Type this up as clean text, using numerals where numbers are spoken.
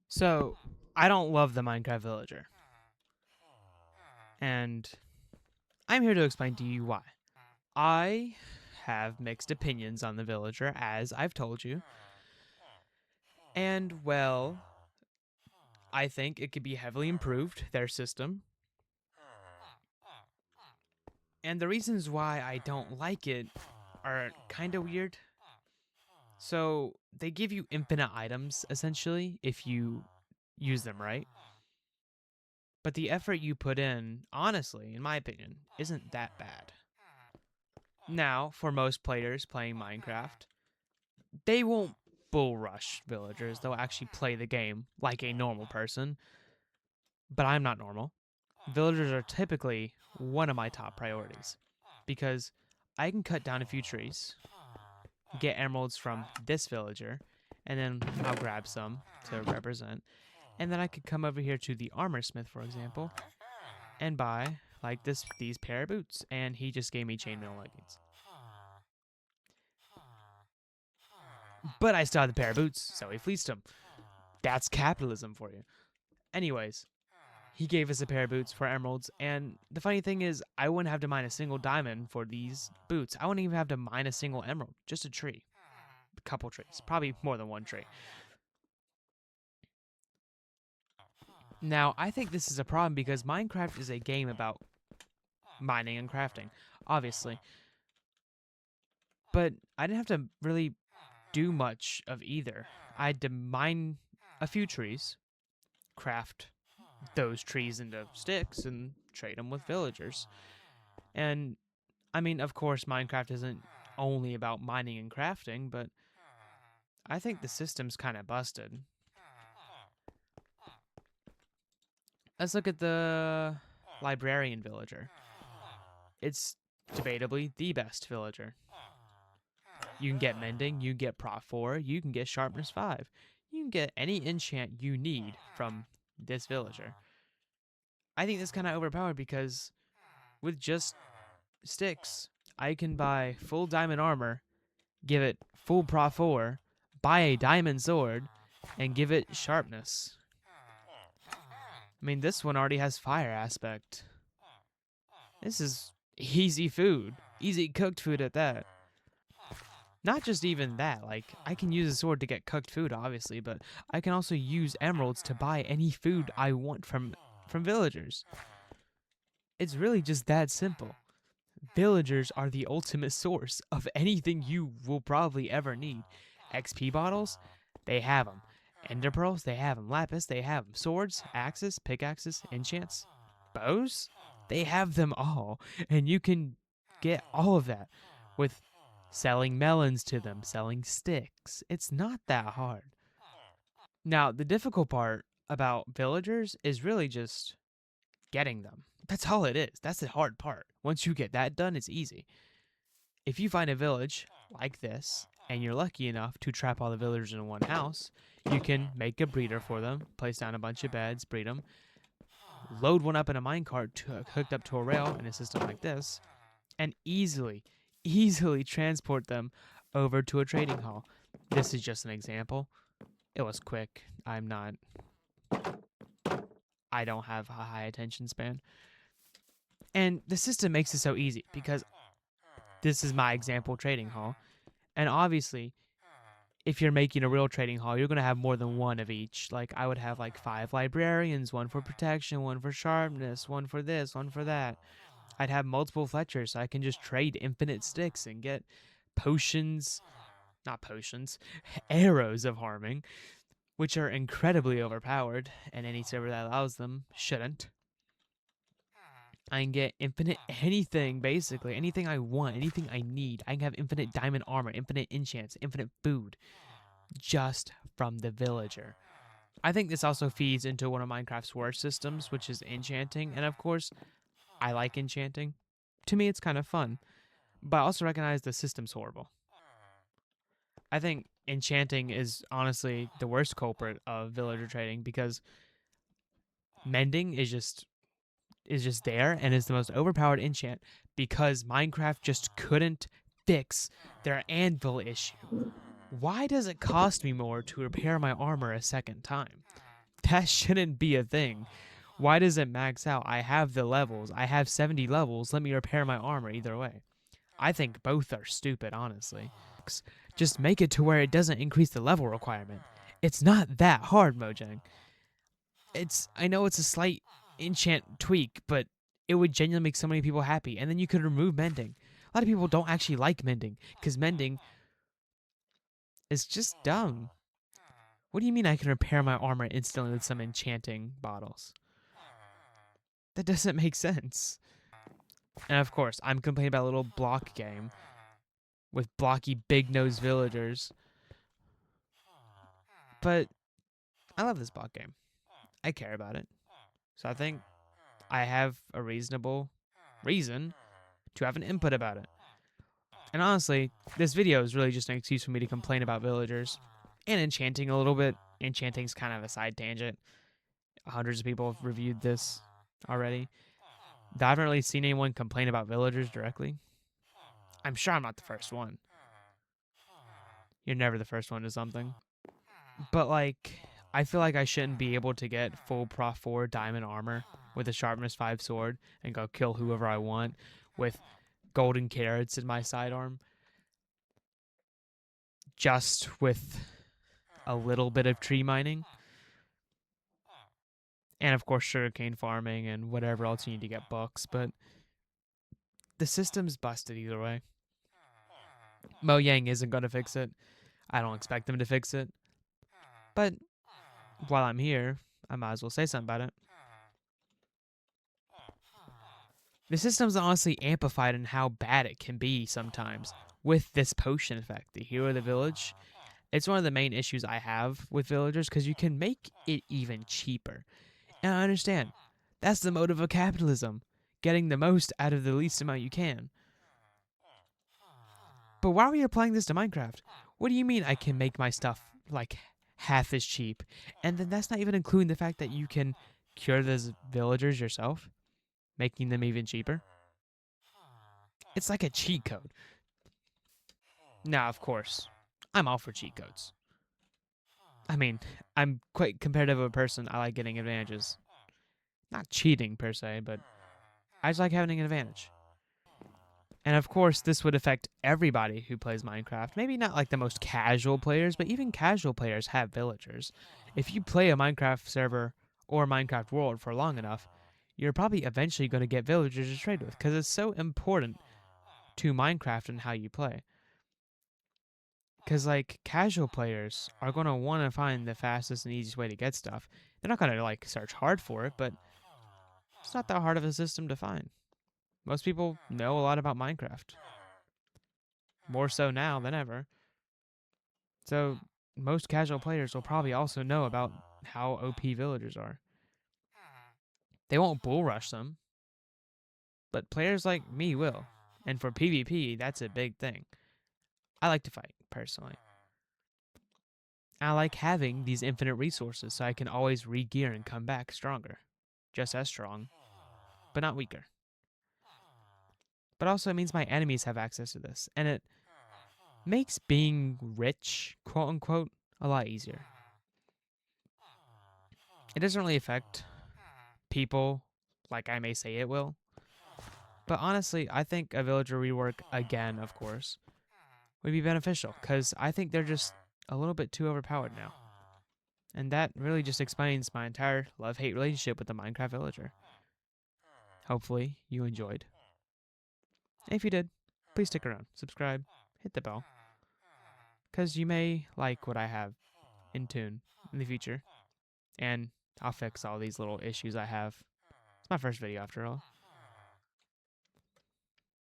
So, I don't love the Minecraft Villager, and I'm here to explain to you why. I have mixed opinions on the Villager, as I've told you, and well, I think it could be heavily improved, their system, and the reasons why I don't like it are kind of weird. So, they give you infinite items, essentially, if you use them right. But the effort you put in, honestly, in my opinion, isn't that bad. Now, for most players playing Minecraft, they won't bull rush villagers. They'll actually play the game like a normal person. But I'm not normal. Villagers are typically one of my top priorities because I can cut down a few trees, get emeralds from this villager, and then I'll grab some to represent. And then I could come over here to the armor smith, for example, and buy like these pair of boots. And he just gave me chainmail leggings. But I still had the pair of boots, so he fleeced him. That's capitalism for you. Anyways, he gave us a pair of boots for emeralds, and the funny thing is, I wouldn't have to mine a single diamond for these boots. I wouldn't even have to mine a single emerald, just a tree. A couple trees, probably more than one tree. Now, I think this is a problem because Minecraft is a game about mining and crafting, obviously. But I didn't have to really do much of either. I had to mine a few trees, craft those trees into sticks, and trade them with villagers. And I mean, of course, Minecraft isn't only about mining and crafting, but I think the system's kind of busted. Let's look at the librarian villager. It's debatably the best villager. You can get mending, you can get prot 4, you can get sharpness 5. You can get any enchant you need from this villager. I think this kind of overpowered because with just sticks, I can buy full diamond armor, give it full prot 4, buy a diamond sword, and give it sharpness. I mean, this one already has fire aspect. This is easy food. Easy cooked food at that. Not just even that, like, I can use a sword to get cooked food, obviously, but I can also use emeralds to buy any food I want from villagers. It's really just that simple. Villagers are the ultimate source of anything you will probably ever need. XP bottles, they have them. Ender pearls, they have them. Lapis, they have them. Swords, axes, pickaxes, enchants, bows, they have them all. And you can get all of that with selling melons to them, selling sticks. It's not that hard. Now, the difficult part about villagers is really just getting them. That's all it is. That's the hard part. Once you get that done, it's easy. If you find a village like this, and you're lucky enough to trap all the villagers in one house, you can make a breeder for them, place down a bunch of beds, breed them, load one up in a minecart hooked up to a rail in a system like this, and easily transport them over to a trading hall. This is just an example. It was quick. I don't have a high attention span. And the system makes it so easy because this is my example trading hall. And obviously, if you're making a real trading hall, you're going to have more than one of each. Like, I would have like 5 librarians, one for protection, one for sharpness, one for this, one for that. I'd have multiple Fletchers, so I can just trade infinite sticks and get potions, not potions, arrows of harming, which are incredibly overpowered, and any server that allows them shouldn't. I can get infinite anything, basically. Anything I want, anything I need. I can have infinite diamond armor, infinite enchants, infinite food, just from the villager. I think this also feeds into one of Minecraft's worst systems, which is enchanting. And of course, I like enchanting. To me, it's kind of fun. But I also recognize the system's horrible. I think enchanting is honestly the worst culprit of villager trading because mending is just there and is the most overpowered enchant because Minecraft just couldn't fix their anvil issue. Why does it cost me more to repair my armor a second time? That shouldn't be a thing. Why does it max out? I have the levels. I have 70 levels. Let me repair my armor either way. I think both are stupid, honestly. Just make it to where it doesn't increase the level requirement. It's not that hard, Mojang. I know it's a slight enchant tweak, but it would genuinely make so many people happy. And then you could remove mending. A lot of people don't actually like mending because mending is just dumb. What do you mean I can repair my armor instantly with some enchanting bottles? That doesn't make sense. And of course, I'm complaining about a little block game with blocky big-nosed villagers. But I love this block game. I care about it. So I think I have a reasonable reason to have an input about it. And honestly, this video is really just an excuse for me to complain about villagers and enchanting a little bit. Enchanting's kind of a side tangent. Hundreds of people have reviewed this already. I haven't really seen anyone complain about villagers directly. I'm sure I'm not the first one. You're never the first one to something. But like, I feel like I shouldn't be able to get full Proc 4 diamond armor with a sharpness 5 sword and go kill whoever I want with golden carrots in my sidearm. Just with a little bit of tree mining. And of course sugarcane farming and whatever else you need to get bucks, but the system's busted either way. Mojang isn't going to fix it. I don't expect them to fix it. But while I'm here, I might as well say something about it. The system's honestly amplified in how bad it can be sometimes with this potion effect, the hero of the village. It's one of the main issues I have with villagers because you can make it even cheaper. And I understand. That's the motive of capitalism. Getting the most out of the least amount you can. But why are we applying this to Minecraft? What do you mean I can make my stuff, like, half as cheap? And then that's not even including the fact that you can cure those villagers yourself, making them even cheaper. It's like a cheat code. Now, of course, I'm all for cheat codes. I mean, I'm quite competitive of a person. I like getting advantages. Not cheating, per se, but I just like having an advantage. And of course, this would affect everybody who plays Minecraft. Maybe not like the most casual players, but even casual players have villagers. If you play a Minecraft server or Minecraft world for long enough, you're probably eventually going to get villagers to trade with because it's so important to Minecraft and how you play. Because, like, casual players are going to want to find the fastest and easiest way to get stuff. They're not going to, like, search hard for it, but it's not that hard of a system to find. Most people know a lot about Minecraft. More so now than ever. So, most casual players will probably also know about how OP villagers are. They won't bull rush them, but players like me will. And for PvP, that's a big thing. I like to fight, personally. I like having these infinite resources so I can always re-gear and come back stronger. Just as strong, but not weaker. But also it means my enemies have access to this, and it makes being rich, quote unquote, a lot easier. It doesn't really affect people like I may say it will. But honestly, I think a villager rework, again, of course, would be beneficial, because I think they're just a little bit too overpowered now. And that really just explains my entire love-hate relationship with the Minecraft villager. Hopefully, you enjoyed. And if you did, please stick around, subscribe, hit the bell, because you may like what I have in tune in the future, and I'll fix all these little issues I have. It's my first video after all.